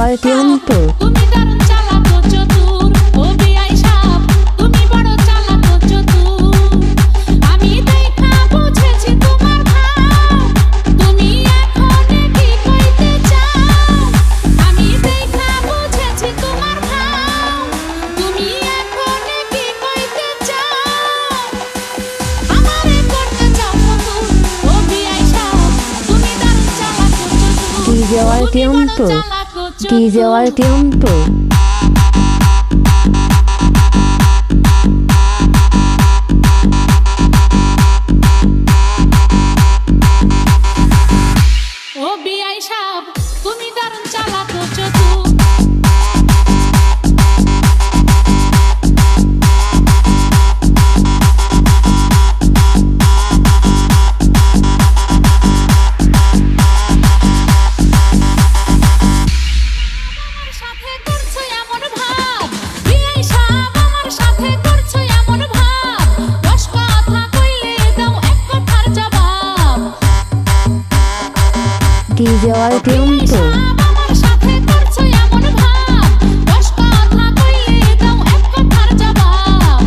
যাওয়ার টেম্পো তুমি দারুণ চালাক ও চতুর ও বিআই সাহেব তুমি বড় চালাক ও চতুর আমি দেখা বুঝেছি তোমার ভাব তুমি এখন কি কইতে চাও আমি দেখা বুঝেছি তোমার ভাব তুমি এখন কি কইতে চাও আমারে করতে চাও চতুর ও বিআই সাহেব তুমি দারুণ চালাক ও চতুর কি যাওয়ার টেম্পো কি যাওয়ার টেম্পো ও বিআই সাহেব তুমি দারুণ চালাক ও চতুর আমার সাথে করছো এমন ভাব বিআই সাহেব আমার সাথে করছো এমন ভাব 10 কথা কইলে দাও এক কথার জবাব কি যাওয়ার টেম্পো আমার সাথে করছো এমন ভাব 10 কথা কইলে দাও এক কথার জবাব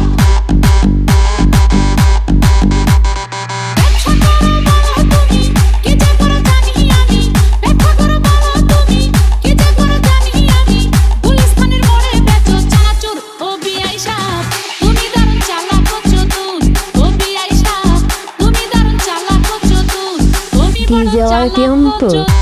ব্যবসা করো বলো তুমি কি যে করো জানি আমি ব্যবসা করো বলো তুমি কি যে করো জানি আমি গুলিস্তানের মোড়ে বেচো চানাচুর ও বিআই সাহেব তুমি দারুণ চালাক ও চতুর ও বিআই সাহেব তুমি দারুণ চালাক ও চতুর তুমি কি বড় যাওয়ার চালাক ও টেম্পো চতুর